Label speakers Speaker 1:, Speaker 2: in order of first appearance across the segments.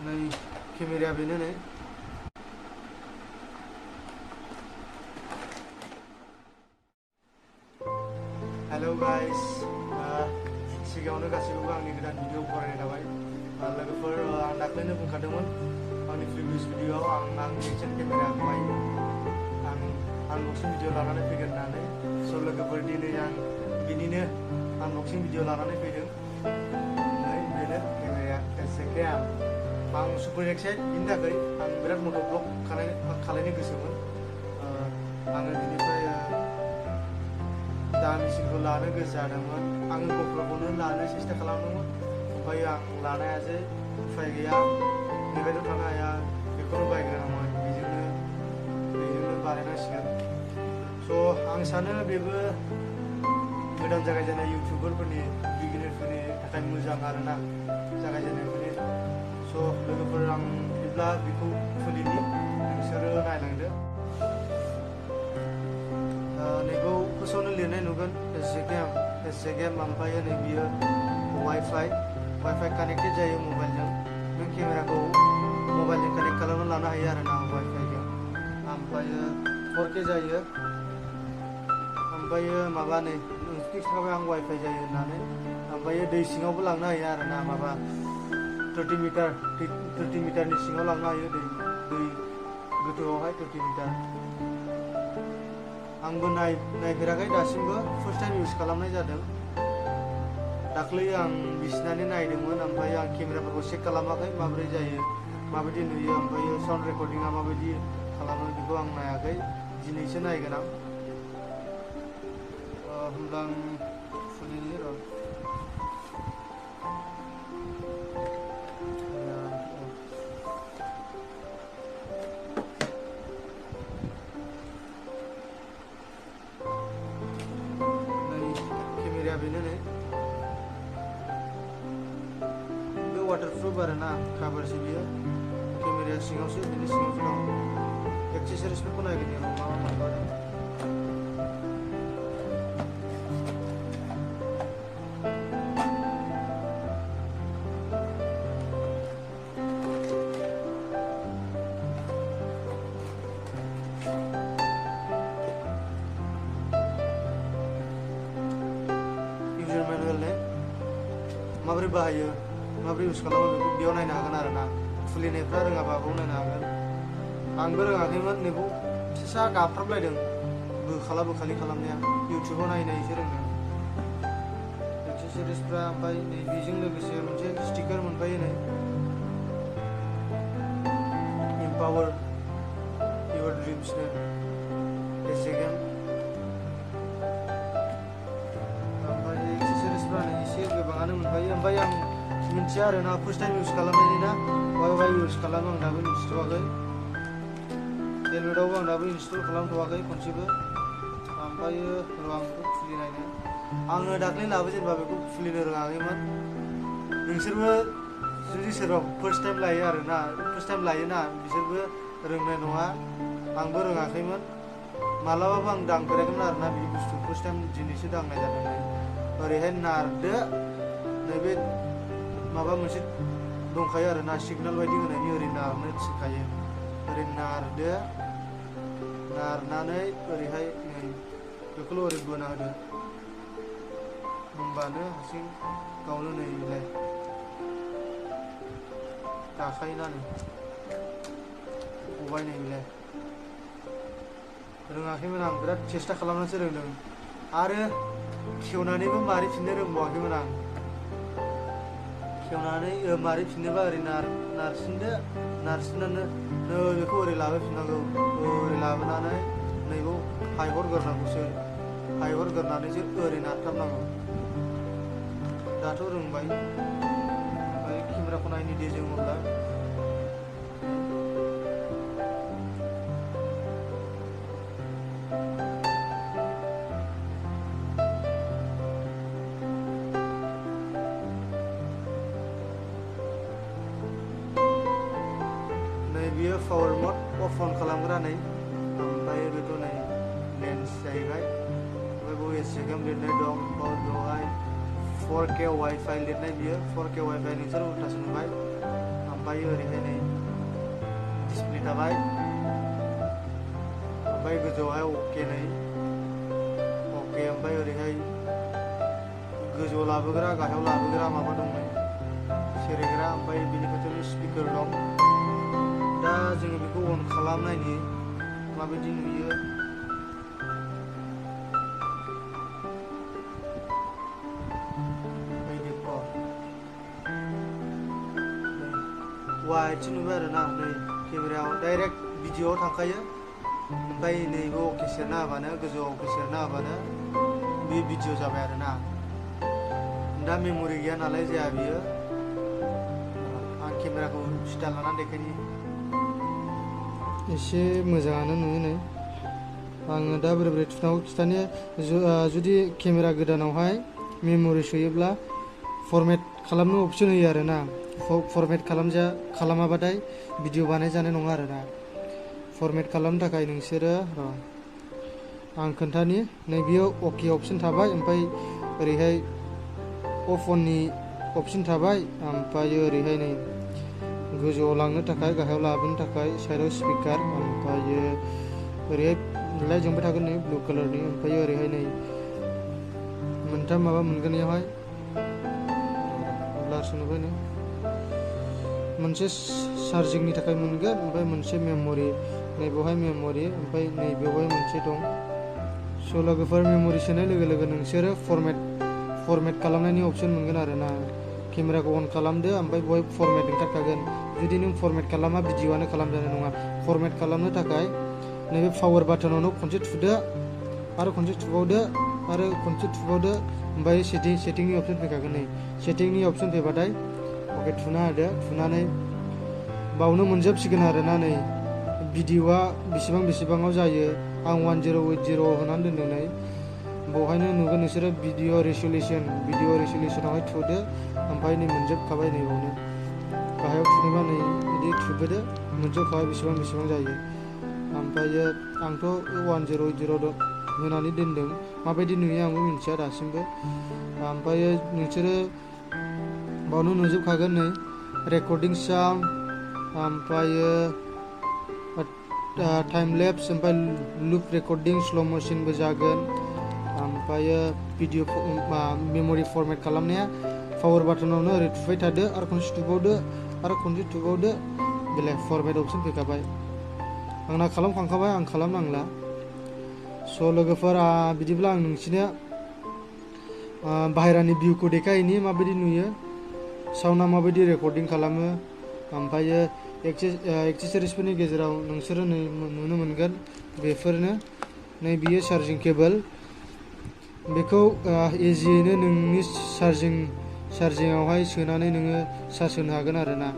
Speaker 1: नै केमेराया बेनो नै हेलो गाइस सिगाङावनो गासैबो आंनि गोदान भिडिअ फरायनाय थाबाय लोगोफोर आं दाख्लैनो बुंखादोंमोन आंनि प्रिभियास भिडिअआव आं आंनि एक्सन केमेराखौहाय आं आनबक्सिं भिडिअ लानानै फैगोन होननानै स' लोगोफोर दिनै आं बिनिनो आनबक्सिं भिडिअ लानानै फैदों नै बेनो केमेराया एसेकेम आं सुपार एक्साइट बिनि थाखाय आं बिराद मट' ब्लग खालायनो गोसोमोन आङो बिनिफ्राय दामिसिनखौ लानो गोसो जादोंमोन आङो गप्र'खौनो लानो सेस्था खालामदोंमोन ओमफ्राय आं लानो हायासै उफाय गैया नेबायथ' थानो हाया बेखौनो बायग्रोनांगौमोन बेजोंनो बानायनांसिगोन स' आं सानो बेबो गोदान जागायजेननाय इउटिउबारफोरनि बिगिनारफोरनि थाखाय मोजां आरोना जागायजेननायफोरनि स' लोगोफोर आं बिदिब्ला बेखौ खुलिनि नोंसोरो नायलांदो नैबो फार्स्टआवनो लिरनाय नुगोन एसेकेम ओमफ्राय नै बियो वाइफाइ कानेक्टेड जायो मबाइलजों नों केमेराखौ मबाइलजों कानेक्ट खालामना लानो हायो आरोना वाइफाइजों ओमफ्राय 4K जायो ओमफ्राय माबा नै खिन्थाबाय आं वाइफाइ जायो होननानै ओमफ्राय दै सिङावबो लांनो हायो आरोना माबा 30 मिटारनि सिङाव लांनो हायो दै गोथौआवहाय 30 मिटार आंबो नायफेराखै दासिमबो फार्स्ट टाइम इउज खालामनाय जादों दाख्लै आं बिसिनानै नायदोंमोन ओमफ्राय आं केमेराफोरखौ चेक खालामाखै माबोरै जायो माबायदि नुयो ओमफ्राय साउन्ड रेकर्डिंआ माबायदि खालामो बेखौ आं नायाखै दिनैसो नायगोन आं होमब्ला आं खुलिनि र' बेनो नै बे वाटारप्रुफ आरोना काभारसो बियो केमेराया सिङावसो बिनि सिङावसो दं एक्सेसरिसफोरखौ नायगोन मा मोनबादों माबोरै बाहायो माबोरै इउज खालामो बेखौ बेयाव नायनो हागोन आरोना खुलिनायफ्रा रोङाबा बेयाव नायनो हागोन आंबो रोङाखैमोन नैबो फिसा गाबफ्रामलायदों बोखालि खालामनाया इउटुबाव नायनायसो रोंदों एक्सेसरिसफ्रा ओमफ्राय नै बेजों लोगोसे मोनसे स्टिकार मोनफायो नै एम्पावार युर ड्रिम्सनो एसेकेम एसे गोबाङानो मोनफायो ओमफ्राय आं मिन्थिया आरोना फार्स्ट टाइम इउज खालामनायनि ना वाइफाइ इउज खालामो आं दाबो मिन्थिथ'वाखै हेलमेटावबो आं दाबो इनस्टल खालामथ'वाखै खनसेबो ओमफ्रायो र' आं बेखौ खुलिनायनो आङो दाख्लै लाबोजेनबा बेखौ खुलिनो रोङाखैमोन नोंसोरबो जुदि सोरबा फार्स्ट टाइम लायोना बिसोरबो रोंनाय नङा आंबो रोङाखैमोन मालाबाबो आं दांफेराखैमोन आरोना बे बुस्थु फार्स्ट टाइम दिनैसो दांनाय जादों ओरैहाय नारदो नैबे माबा मोनसे दंखायो आरोना सिगनेल बायदि होनायनि ओरै नारनो थिनखायो ओरै नारदो नारनानै ओरैहाय नै बेखौल' ओरै बोना होदो होमबानो हारसिं गावनो नै बिलाय गाखायोना नै गबाय नै बिलाय रोङाखैमोन आं बिराद सेस्था खालामनानैसो रोंदों आरो खेवनानैबो मारिफिननो रोंबावाखैमोन आं खेवनानै मारिफिननोबा ओरै नारसिननानै बेखौ ओरै लाबोफिननांगौ ओरै लाबोनानै नैबेखौ हायहरग्रोनानैसो ओरै नारथाबनांगौ दाथ' रोंबाय ओमफ्राय केमेराखौ नायनि दे जों अब्ला बियो पावार मड अफ अन खालामग्रा नै ओमफ्राय बेथ' नै लेन्स जाहैबाय ओमफ्राय बेयाव एसेकेम लिरनाय दं बेवहाय 4K वाइफाइ लिरनाय बियो 4K वाइफाइ नोंसोर उल्थासो नुबाय ओमफ्राय ओरैहाय नै डिसप्ले थाबाय ओमफ्राय गोजौआवहाय अके नै अके ओमफ्राय ओरैहाय गोजौआव लाबोग्रा गाहायाव लाबोग्रा माबा दं नै सेरेग्रा ओमफ्राय बेनि खाथियाव स्पिकार दं दा जोङो बेखौ अन खालामनायनि माबायदि नुयो वाइटसो नुबाय आरोना नै केमेरायाव डाइरेक्ट भिडिअ'आव थांखायो ओमफ्राय नैबे अके सेरना होबानो गोजौआव अके सेरना होबानो बे भिडिअ' जाबाय आरोना दा मेम'रि गैया नालाय जाया बियो आं केमेराखौ स्टाइल लानानै देखायनि एसे मोजाङानो नुयो नै आङो दा बोरै बोरै थुनांगौ खिथानो जुदि केमेरा गोदानावहाय मेम'रि सोयोब्ला फरमेट खालामनो अपसन होयो आरोना फरमेट खालामाबाथाय भिडिअ बानायजानाय नङा आरोना फरमेट खालामनो थाखाय नोंसोरो आं खोन्थानि नैबेयाव अके अपसन थाबाय ओमफ्राय ओरैहाय अफ अननि अपसन थाबाय ओमफ्राय ओरैहाय नै गोजौआव लांनो थाखाय गाहायाव लाबोनो थाखाय साइडआव स्पिकार ओमफ्राय ओरैहाय लाइट जोंबाय थागोन नै ब्लु कालारनि ओमफ्राय ओरैहाय नै मोनथाम माबा मोनगोन बेयावहाय ब्लारसो नुबाय नै मोनसे चार्जिंनि थाखाय मोनगोन ओमफ्राय मोनसे मेम'रि नैबेवहाय मेम'रि ओमफ्राय नैबेवहाय मोनसे दं स' लोगोफोर मेम'रि सोनाय लोगो लोगो नोंसोरो फरमेट खालामनायनि अपसन मोनगोन आरोना केमेराखौ अन खालामदो ओमफ्राय बहाय फरमेट ओंखारखागोन जुदि नों फरमेट खालामा भिडिअ'आनो खालामजानाय नङा फरमेट खालामनो थाखाय नैबे पावार बाटनावनो खनसे थुदो आरो खनसे थुबावदो आरो खनसे थुबावदो ओमफ्राय सेटिंनि अपसन फैखागोन नै सेटिंनि अपसन फैबाथाय अके थुना होदो थुनानै बावनो मोनजोबसिगोन आरोना नै भिडिअ'आ बेसेबाङाव जायो आं 1080 होनानै दोनदों नै बेवहायनो नुगोन नोंसोरो भिडिअ रिसुलेसनावहाय थुदो ओमफ्राय नै मोनजोबखाबाय नै बावनो गाहायाव थुनोबा नै बिदि थुबोदो मोनजोबखाबाय बेसेबां जायो ओमफ्रायो आंथ' 1080 होनानै दोनदों माबायदि नुयो आंबो मिन्थिया दासिमबो ओमफ्रायो नोंसोरो बावनो नुजोबखागोन नै रेकर्डिं साउन्ड ओमफ्रायो टाइम लेप्स ओमफ्राय लुप रेकर्डिं स्ल' मोशनबो जागोन ओमफ्रायो भिडिअ मेम'रि फरमेट खालामनाया पावार बाटनावनो ओरै थुबाय थादो आरो खनसे थुबावदो बेलेग फरमेट अपसन फैखाबाय आंना खालामखांखाबाय आं खालामनांला स' लोगोफोर बिदिब्ला आं नोंसिनो बाहेरानि भिउखौ देखायहैनि माबायदि नुयो साउन्डआ माबायदि रेकर्डिं खालामो ओमफ्रायो एक्सेसरिसफोरनि गेजेराव नोंसोरो नै नुनो मोनगोन बेफोरनो नै बियो चार्जिं केबोल बेखौ इजियैनो नोंनि चार्जिंआवहाय सोनानै नोङो चार्ज होनो हागोन आरोना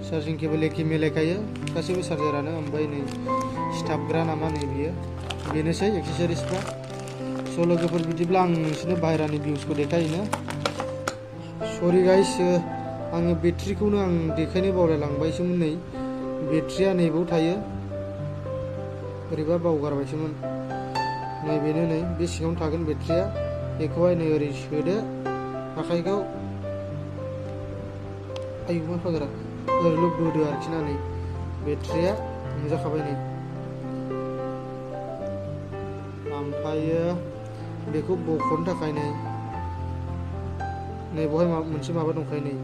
Speaker 1: चार्जिं केबोल एखे मिलायखायो गासैबो चार्जारानो ओमफ्राय नै सिथाबग्रा नामा नै बियो बेनोसै एक्सेसरिसफ्रा स' लोगोफोर बिदिब्ला आं नोंसोरनो बाहेरानि भिउसखौ देखायहैनो सरि गाइस आङो बेटारिखौनो आं देखायनो बावलायलांबायसोमोन नै बेटारिया नैबाव थायो बोरैबा बावगारबायसोमोन नैबेनो नै बे सिङावनो थागोन बेटारिया बेखौहाय नै ओरै सोदो आखाइखौ आयु मा फाग्रा ओरैल' बोदो आरोखि ना नै बेटारिया नुजाखाबाय नै ओमफ्रायो बेखौ बख'नो थाखाय नै बेवहाय मोनसे माबा दंखायो नै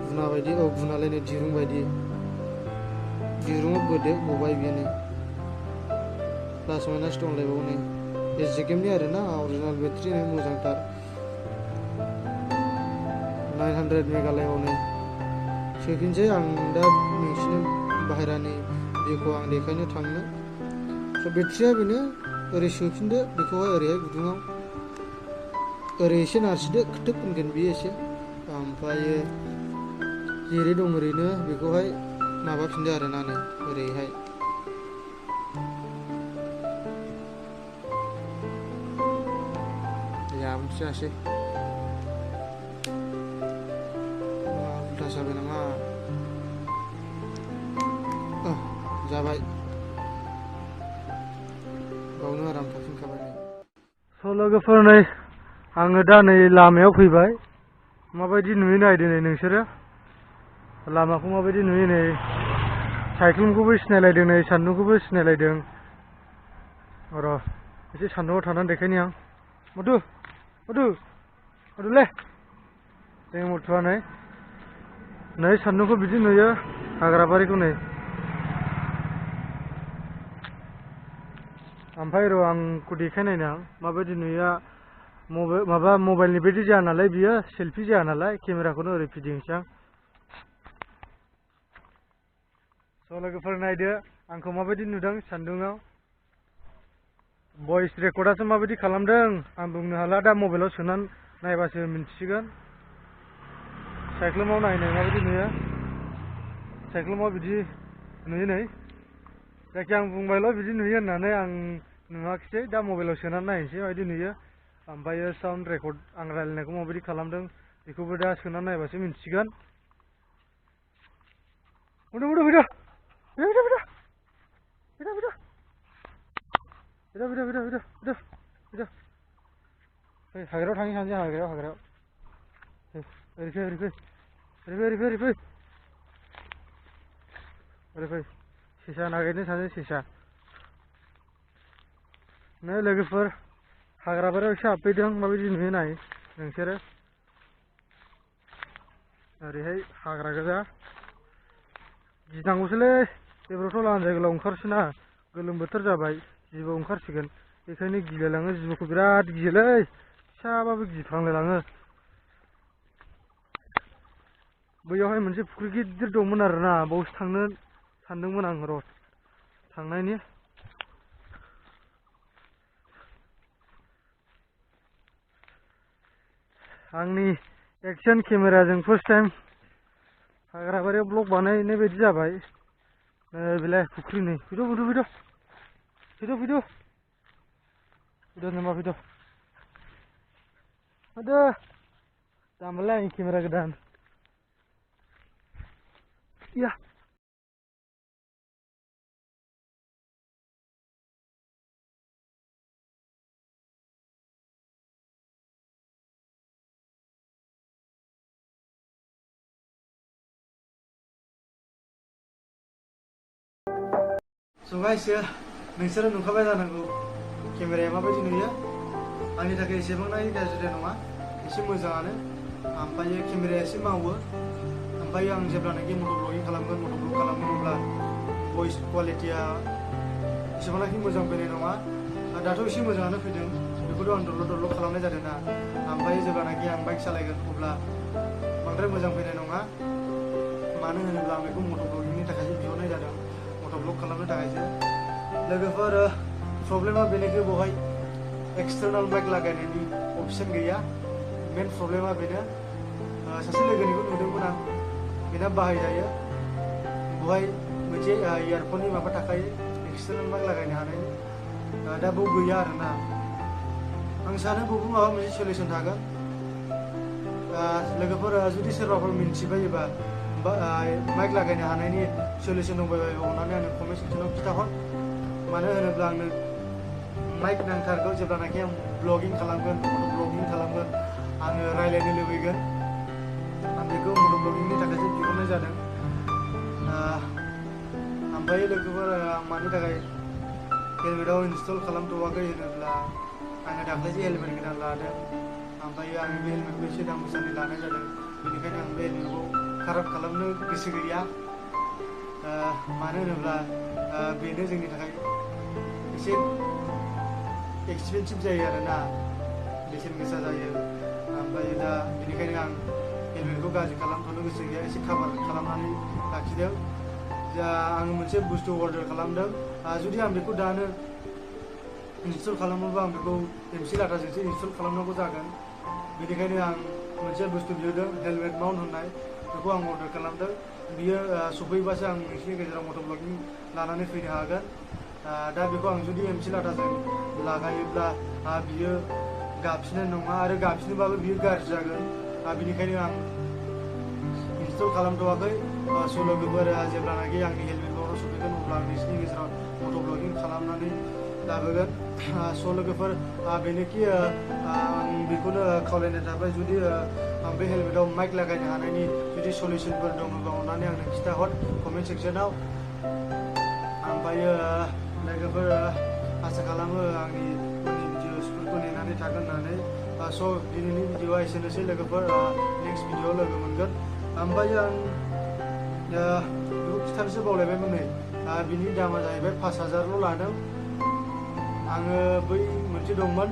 Speaker 1: गुना बायदि गुनालाय नै दिरुं बायदि दिरुङाव बोदो गबाय बेयो नै प्लास माइनास दंलायबावो नै एसजेकेमनि आरोना अरिजिनाल बेटारि नै मोजांथार 900 मेगालायाव नै सोफिनसै आं दा नोंसिनो बाहेरानि भिउखौ आं देखायनो थांनो स' बेटारिया बेनो ओरै सोफिनदो बेखौहाय ओरैहाय गुदुङाव ओरै एसे नारसिदो खोथोब होनगोन बियो एसे ओमफ्रायो जेरै दं ओरैनो बेखौहाय माबाफिनदो आरोना नै ओरैहाय जासै उल्था जाबाय नामा जाबाय बावनो आराम थाफिनखाबाय स' लोगोफोर नै आङो दा नै लामायाव फैबाय माबायदि नुयो नायदो नै नोंसोरो लामाखौ माबायदि नुयो नै साइख्लुमखौबो सिनायलायदों नै सान्दुंखौबो सिनायलायदों र' एसे सान्दुंआव थानानै देखायनि आं मधु मधुलै जों मधुआ नै सान्दुंखौ बिदि नुयो हाग्राबारिखौ नै ओमफ्राय र' आंखौ देखायनायनो आं माबायदि नुयो माबा मबाइलनि बायदि जाया नालाय बियो सेल्फि जाया नालाय केमेराखौनो ओरै फिदिंसै आं स' लोगोफोर नायदो आंखौ माबायदि नुदों सान्दुङाव भइस रेकर्डआसो माबायदि खालामदों आं बुंनो हाला दा मबाइलाव सोनानै नायबासो मिन्थिसिगोन साइख्लुमाव नायनाय माबायदि नुयो साइख्लुमाव बिदि नुयो नै जायखिया आं बुंबायल' बिदि नुयो होननानै आं नुवाखिसै दा मबाइलाव सोनानै नायनोसै माबायदि नुयो ओमफ्रायो साउन्ड रेकर्ड आं रायलायनायखौ माबायदि खालामदों बेखौबो दा सोनानै नायबासो मिन्थिसिगोन हाग्रायाव थाङै सानैजों हाग्रायाव ओरै फै सेसा नागिरनो सानैजों सेसा नै लोगोफोर हाग्राबारियाव एसे हाबफैदों माबायदि नुयो नाय नोंसोरो ओरैहाय हाग्रा गोजा गिनांगौसोलै बेफोरावथ' लान्जाय गोलाव ओंखारसैना गोलोम बोथोर जाबाय जिबौ ओंखारसिगोन बेखायनो गिलायलाङो जिबौखौ बिराद गियोलै फिसाबाबो गिफ्रांलायलाङो बैयावहाय मोनसे फुख्रि गिदिर दंमोन आरोना बावसो थांनो सानदोंमोन आं र' थांनायनि आंनि एक्सन केमेराजों फार्स्ट टाइम हाग्राबारियाव ब्लग बानायनाय बायदि जाबाय बेलाय फुख्रि नै फैद' नामा फैद' दामोनलाय आंनि केमेरा गोदान या स' गाइस नोंसोरो नुखाबाय जानांगौ केमेराया माबायदि नुयो आंनि थाखाय एसेबांनाखि गाज्रि नङा एसे मोजाङानो ओमफ्राय केमेराया एसे मावो ओमफ्राय आं जेब्लानाखि मट' ब्लगिं खालामगोन अब्ला भइस क्वालिटिया एसेबांनाखि मोजां फैनाय नङा दाथ' एसे मोजाङानो फैदों बेखौथ' आं दरल' खालामनाय जादों ना ओमफ्राय जेब्लानाखि आं बाइक सालायगोन अब्ला बांद्राय मोजां फैनाय नङा मानो होनोब्ला आं बेखौ मट' ब्लगिंनि थाखायसो बिहरनाय जादों ब्लग खालामनो थाखायसो लोगोफोर प्रब्लेमा बेनोखि बेवहाय एक्सटार्नाल माइक लागायनायनि अपसन गैया मेन प्रब्लेमा बेनो सासे लोगोनिखौ नुदोंमोन आं बेना बाहायजायो बेवहाय मोनसे इयारफननि माबा थाखायो एक्सटार्नाल माइक लागायनो हानायनि दा बेव गैया आरोना आं सानो बेवबो माबा मोनसे सलिउसन थागोन लोगोफोर जुदि सोरबाफोर मिन्थिबायोबा माइक लागायनो हानायनि सलिउसन दंबायबायोबा अननानै आंनो कमेन्ट सेक्सनाव खिन्थाहर मानो होनोब्ला आंनो माइक नांथारगौ जेब्लानाखि आं ब्लगिं खालामगोन आङो रायज्लायनो लुबैगोन आं बेखौ मट' ब्लगिंनि थाखायसो बिहरनाय जादों ओमफ्राय लोगोफोर आं मानि थाखाय हेलमेटाव इनस्टल खालामथ'वाखै होनोब्ला आङो दाख्लैसो हेलमेट गोदान लादों ओमफ्राय आं बे हेलमेटखौ एसे दाम गोसानि लानाय जादों बेनिखायनो आं बे हेलमेटखौ खाराब खालामनो गोसो गैया मानो होनोब्ला बेनो जोंनि थाखाय एसे एक्सपेनसिभ जायो आरोना बेसेन गोसा जायो ओमफ्राय दा बेनिखायनो आं हेलमेटखौ गाज्रि खालामथ'नो गोसो गैया एसे काभार खालामनानै लाखिदों आं मोनसे बुस्थु अर्डार खालामदों जुदि आं बेखौ दानो इनस्टल खालामोबा आं बेखौ एमसि लाटाजोंसो इनस्टल खालामनांगौ जागोन बेनिखायनो आं मोनसे बुस्थु बिहरदों हेलमेट माउन्ट होननाय बेखौ आं अर्डार खालामदों बियो सफैबासो आं नोंसिनि गेजेराव मट' ब्लगिं लानानै फैनो हागोन दा बेखौ आं जुदि एमसि लाटाजों लागायोब्ला बियो गाबफिननाय नङा आरो गाबफिनोबाबो बियो गाज्रि जागोन बेनिखायनो आं इनस्टल खालामथ'वाखै स' लोगोफोर जेब्लानाखि आंनि हेलमेट न'आव सफैगोन अब्ला आं नोंसिनि गेजेराव मट' ब्लगिं खालामनानै लाबोगोन स' लोगोफोर बेनोखि आं बेखौनो खावलायनाय थाबाय जुदि बे हेलमेटाव माइक लागायनो हानायनि जुदि सलिउसनफोर दङबा अननानै आंनो खिन्थाहर कमेन्ट सेक्सनाव ओमफ्रायो लोगोफोर आसा खालामो आंनि उननि भिडिअसफोरखौ नेनानै थागोन होननानै स' दिनैनि भिडिअआ एसेनोसै लोगोफोर नेक्स्ट भिडिअआव लोगो मोनगोन ओमफ्रायो आं बेखौ खिथानोसो बावलायबायमोन नै बिनि दामा जाहैबाय 5,000ल' लादों आङो बै मोनसे दंमोन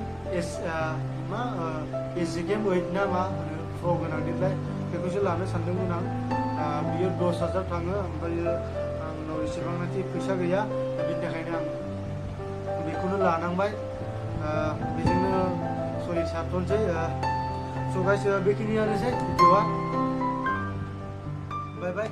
Speaker 1: एसजेकेएम 8 ना मा होनो प्र गोनांनिफ्राय बेखौसो लानो सानदोंमोन आं बियो 10,000 थाङो ओमफ्रायो आंनाव एसेबांनाखि फैसा गैया बिनि थाखायनो आं बेखौनो लानांबाय बेजोंनो सोलिसाबथ'नोसै स' गाइस बेखिनियानोसै भिडिअआ बाय बाय